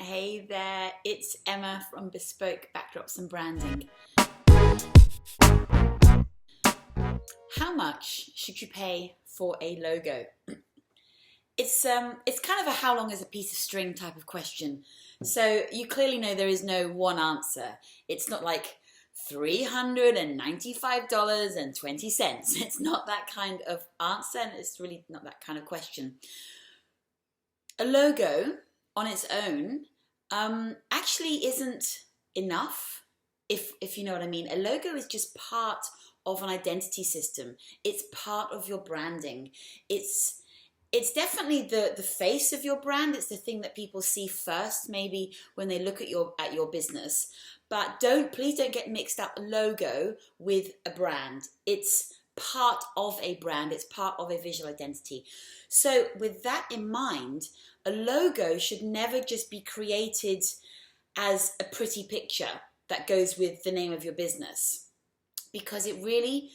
Hey there, it's Emma from Bespoke Backdrops and Branding. How much should you pay for a logo? It's kind of a how long is a piece of string type of question. So you clearly know there is no one answer. It's not like $395.20. It's not that kind of answer, and it's really not that kind of question. A logo on its own actually isn't enough, if you know what I mean. A logo is just part of an identity system. It's part of your branding. It's definitely the face of your brand. It's the thing that people see first, maybe when they look at your business. But please don't get mixed up a logo with a brand. It's part of a brand. It's part of a visual identity. So with that in mind, a logo should never just be created as a pretty picture that goes with the name of your business, because it really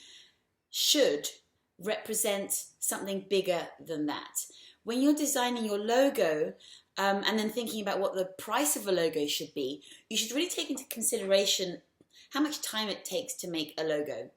should represent something bigger than that. When you're designing your logo and then thinking about what the price of a logo should be, you should really take into consideration how much time it takes to make a logo.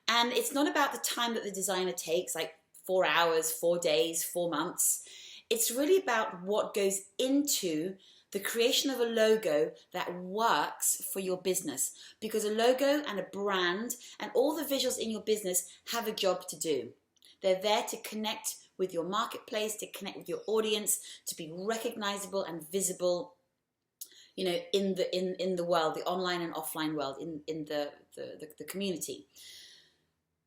And it's not about the time that the designer takes, like 4 hours, 4 days, 4 months. It's really about what goes into the creation of a logo that works for your business, because a logo and a brand and all the visuals in your business have a job to do. They're there to connect with your marketplace, to connect with your audience, to be recognizable and visible, you know, in the world, the online and offline world, in the community.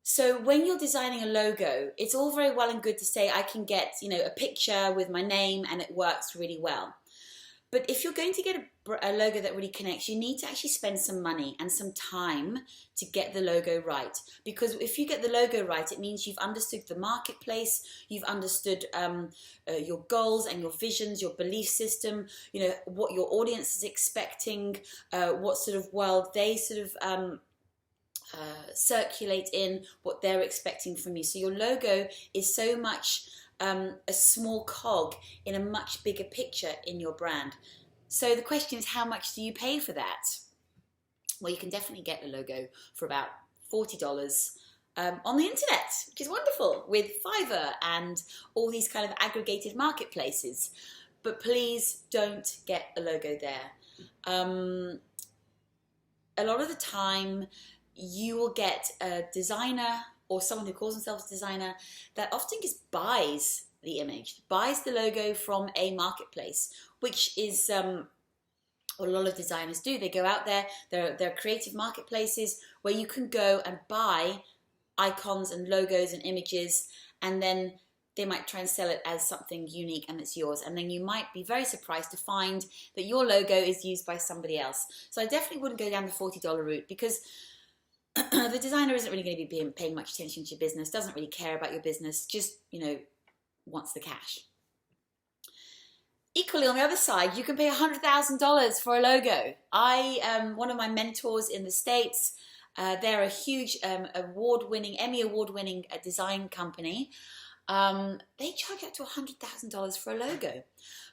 So when you're designing a logo, it's all very well and good to say, I can get, you know, a picture with my name and it works really well. But if you're going to get a logo that really connects, you need to actually spend some money and some time to get the logo right. Because if you get the logo right, it means you've understood the marketplace, you've understood your goals and your visions, your belief system, you know, what your audience is expecting, what sort of world they sort of circulate in, what they're expecting from you. So your logo is so much a small cog in a much bigger picture in your brand. So the question is, how much do you pay for that? Well, you can definitely get a logo for about $40 on the internet, which is wonderful, with Fiverr and all these kind of aggregated marketplaces. But please don't get a logo there. A lot of the time you will get a designer or someone who calls themselves a designer that often just buys the image, buys the logo from a marketplace, which is what a lot of designers do. They go out there, there are creative marketplaces where you can go and buy icons and logos and images, and then they might try and sell it as something unique and it's yours. And then you might be very surprised to find that your logo is used by somebody else. So I definitely wouldn't go down the $40 route, because the designer isn't really going to be paying much attention to your business, doesn't really care about your business, just, you know, wants the cash. Equally, on the other side, you can pay $100,000 for a logo. One of my mentors in the States, they're a huge Emmy award-winning design company. They charge up to $100,000 for a logo.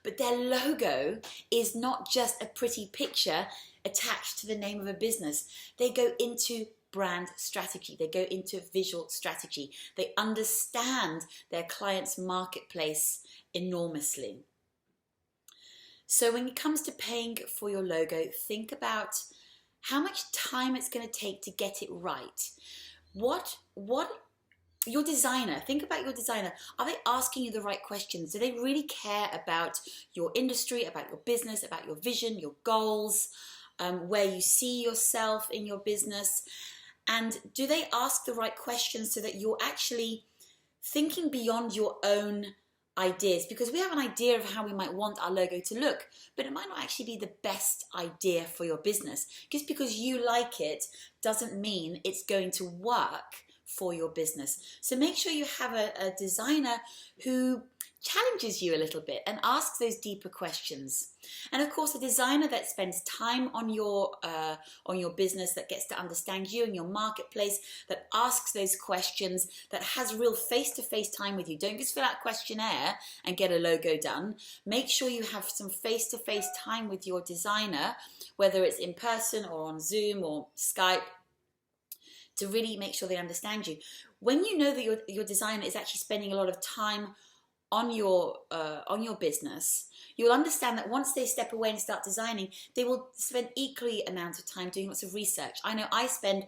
But their logo is not just a pretty picture attached to the name of a business. They go into brand strategy. They go into visual strategy. They understand their client's marketplace enormously. So when it comes to paying for your logo, think about how much time it's going to take to get it right. Your designer, think about your designer. Are they asking you the right questions? Do they really care about your industry, about your business, about your vision, your goals, where you see yourself in your business? And do they ask the right questions so that you're actually thinking beyond your own ideas? Because we have an idea of how we might want our logo to look, but it might not actually be the best idea for your business. Just because you like it doesn't mean it's going to work for your business. So make sure you have a designer who challenges you a little bit and asks those deeper questions. And of course, a designer that spends time on your business, that gets to understand you and your marketplace, that asks those questions, that has real face-to-face time with you. Don't just fill out a questionnaire and get a logo done. Make sure you have some face-to-face time with your designer, whether it's in person or on Zoom or Skype, to really make sure they understand you. When you know that your designer is actually spending a lot of time on your business, you'll understand that once they step away and start designing, they will spend equally amount of time doing lots of research. I know I spend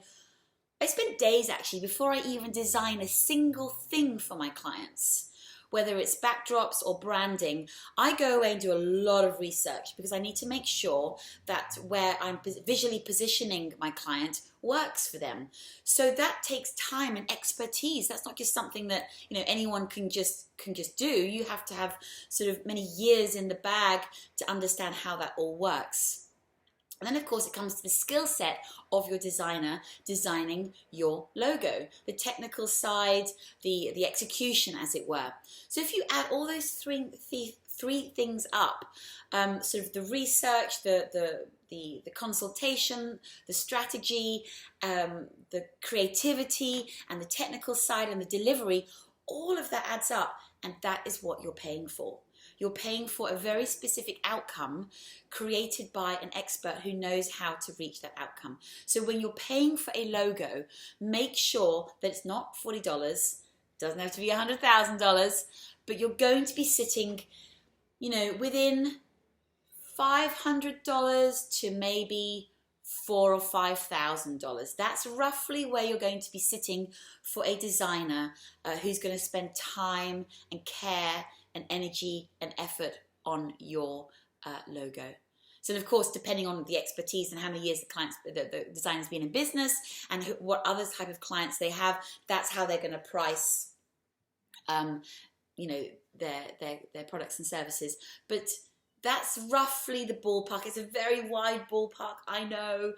days actually before I even design a single thing for my clients. Whether it's backdrops or branding, I go away and do a lot of research because I need to make sure that where I'm visually positioning my client works for them. So that takes time and expertise. That's not just something that anyone can just do. You have to have sort of many years in the bag to understand how that all works. And then, of course, it comes to the skill set of your designer designing your logo, the technical side, the execution, as it were. So if you add all those three things up, sort of the research, the consultation, the strategy, the creativity, and the technical side and the delivery, all of that adds up, and that is what you're paying for. You're paying for a very specific outcome created by an expert who knows how to reach that outcome. So when you're paying for a logo, make sure that it's not $40, doesn't have to be $100,000, but you're going to be sitting, within $500 to maybe $4,000 or $5,000. That's roughly where you're going to be sitting for a designer who's going to spend time and care and energy and effort on your logo. So of course, depending on the expertise and how many years the designer's been in business and what other type of clients they have, that's how they're going to price their products and services. But that's roughly the ballpark. It's a very wide ballpark, I know,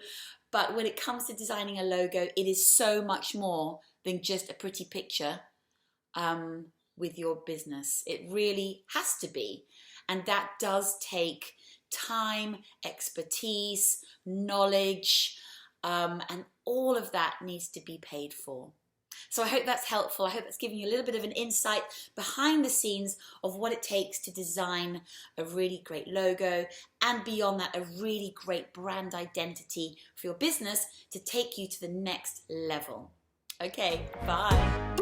but when it comes to designing a logo, it is so much more than just a pretty picture with your business. It really has to be. And that does take time, expertise, knowledge, and all of that needs to be paid for. So I hope that's helpful. I hope that's giving you a little bit of an insight behind the scenes of what it takes to design a really great logo, and beyond that, a really great brand identity for your business to take you to the next level. Okay, bye.